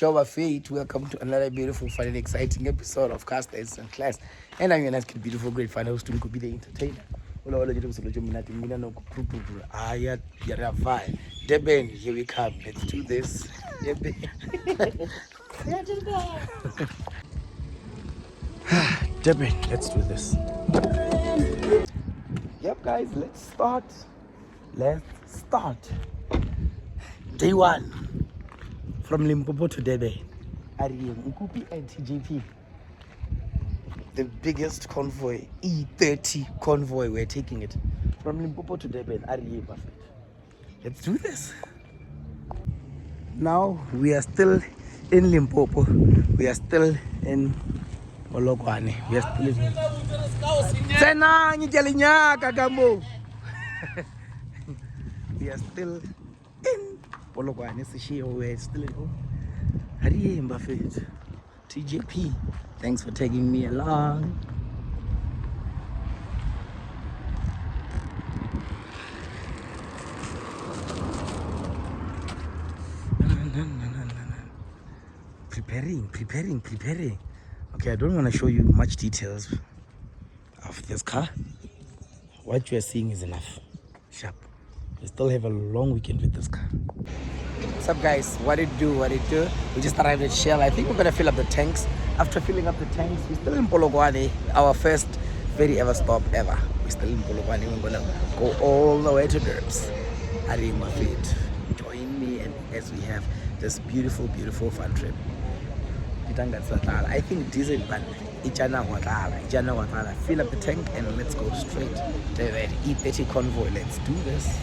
Shower Fate. Welcome to another beautiful, fun, and exciting episode of Casters and Class. And I'm your nice, beautiful, great fan host, Nkupi the entertainer. Deben, here we come. Let's do this. Deben, let's do this. Yep, guys, let's start. Day one. From Limpopo to Deben. Nkupi and TJP. The biggest convoy, E30 convoy, we're taking it. From Limpopo to Deben. Perfect. Let's do this. Now, we are still in Limpopo. We are still in Polokwane. We are still in... We are still in Polokwane. We are still in home. TJP, thanks for taking me along. Preparing. Okay, I don't want to show you much details of this car. What you are seeing is enough. Sharp. We still have a long weekend with this car. What's up, guys? What it do? We just arrived at Shell. I think we're gonna fill up the tanks. After filling up the tanks, we're still in Polokwane. Our first very ever stop ever. We're still in Polokwane. We're gonna go all the way to Derbs. Join me and as we have this beautiful fun trip. I think diesel, but Ijana Watala. Fill up the tank and let's go straight to the E30 convoy. Let's do this.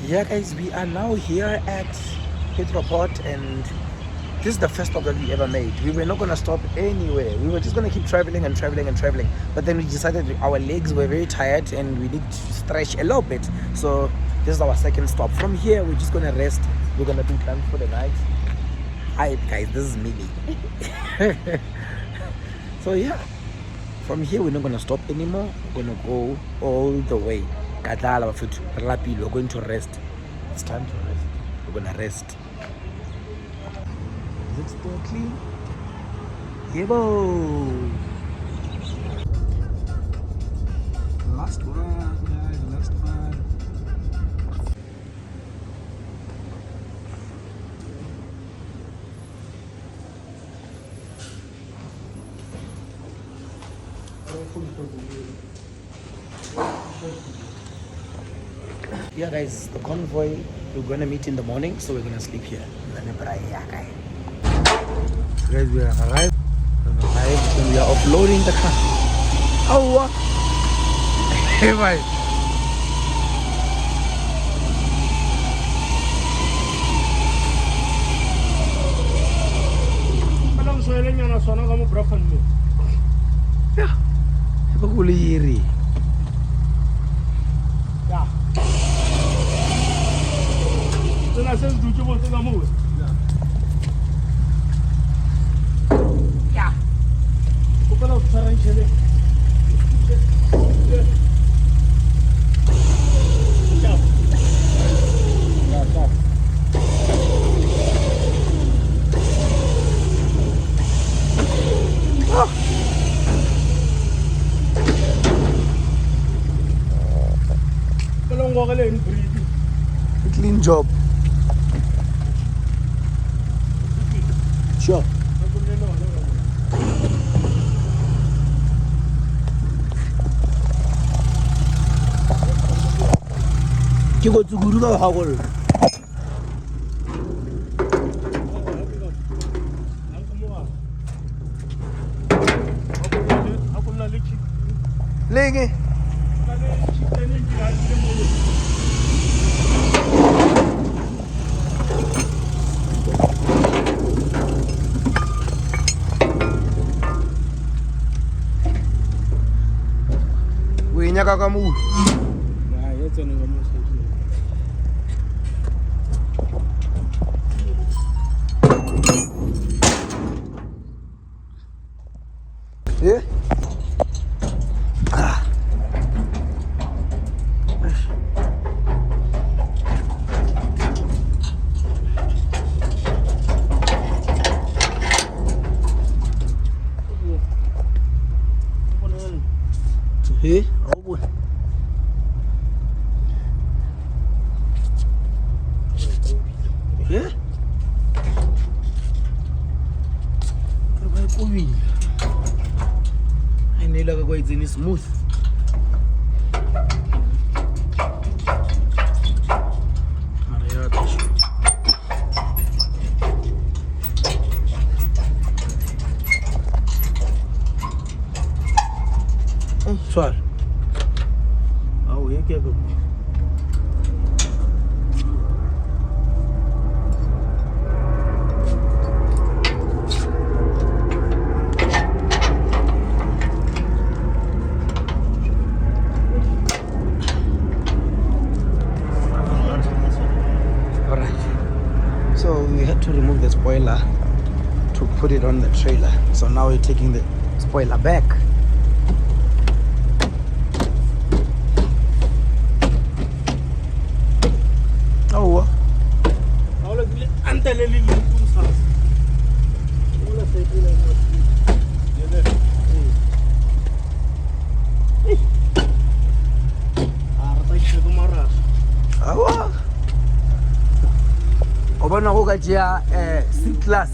Yeah, guys, we are now here at Petroport, and this is the first stop that we ever made. We were not going to stop anywhere. We were just going to keep traveling. But then we decided our legs were very tired and we need to stretch a little bit. So this is our second stop. From here, we're just going to rest. We're going to do camp for the night. Hi, guys, this is Mimi. So yeah, from here, we're not going to stop anymore. We're going to go all the way. We're going to rest. It's time to rest. We're going to rest. Is it still clean? Yebo! Last one, guys, last one. Yeah, guys, the convoy, we're going to meet in the morning, so we're going to sleep here. So guys, we have arrived and we are offloading the car. Oh, what? Hey, bye. Yeah. Clean job. Sure. You go to Guru Hagol. Lege. Wenya kaka mu. Ah, yetse ne mo se. Yeah. Hey, oh boy. Yeah. Kaya kuwi. Ay nila ka kwai tsini smooth. Mariata. Soar. Oh, ये क्या कर? Alright. So we had to remove the spoiler to put it on the trailer. So now we're taking the spoiler back. Oh. Ahora dile ante le li tung sa. Hola se dile no. Dile. Arta ishe kumara. Awa. Obana go ka tšea C class.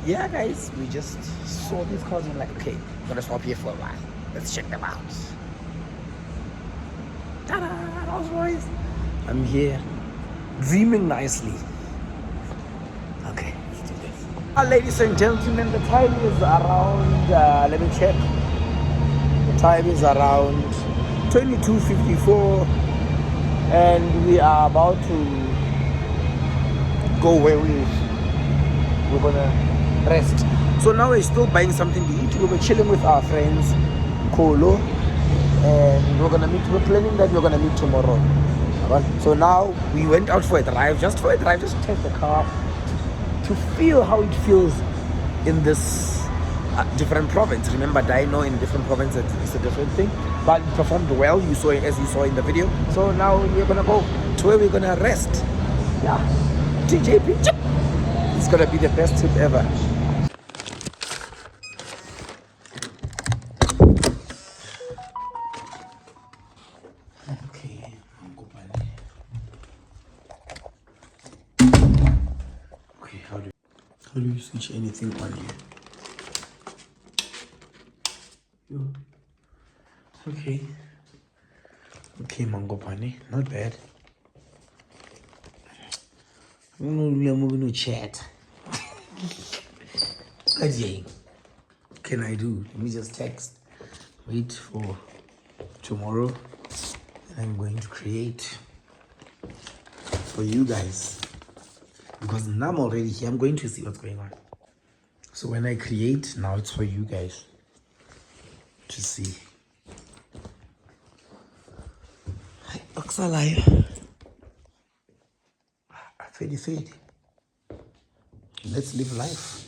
Yeah, guys, we just saw these cars and we're like, okay, we're gonna stop here for a while. Let's check them out. Ta-da, Rolls Royce. I'm here, dreaming nicely. Okay, let's do this. Ladies and gentlemen, the time is around, let me check. The time is around 22:54 and we are about to go where we're gonna rest. So now we're still buying something to eat. We were chilling with our friends, Kolo, and we're planning that we're gonna meet tomorrow. Alright? So now we went out for a drive, just to test the car, to feel how it feels in this different province. Remember, dyno in different provinces is a different thing, but it performed well. You saw it, as you saw in the video. So now we're gonna go to where we're gonna rest. Yeah, TJP. It's gonna be the best trip ever. Okay, okay, how do you switch anything on here? Okay. Okay, Mangopane, not bad. We're gonna chat. What can I do? Let me just text. Wait for tomorrow. I'm going to create for you guys. Because now I'm already here. I'm going to see what's going on. So when I create, now it's for you guys to see. Hi, Oxalaya. Fade. Let's live life.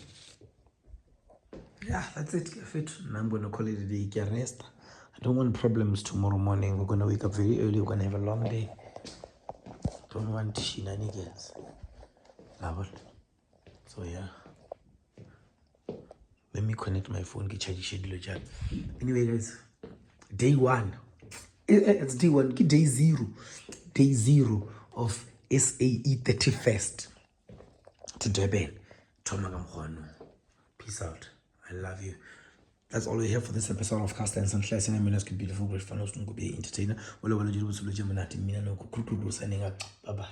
Yeah, that's it. And I'm going to call it a day. Rest. I don't want problems tomorrow morning. We're going to wake up very early. We're going to have a long day. Don't want shenanigans. So yeah. Let me connect my phone. Anyway, guys. Day one. It's day one. Day zero. Day zero of SAE 31st to Durban. Peace out. I love you. That's all we have for this episode of Cast and Sunshine. And I'm going to beautiful, great fun. Nkupi entertainer. Signing up. Bye bye.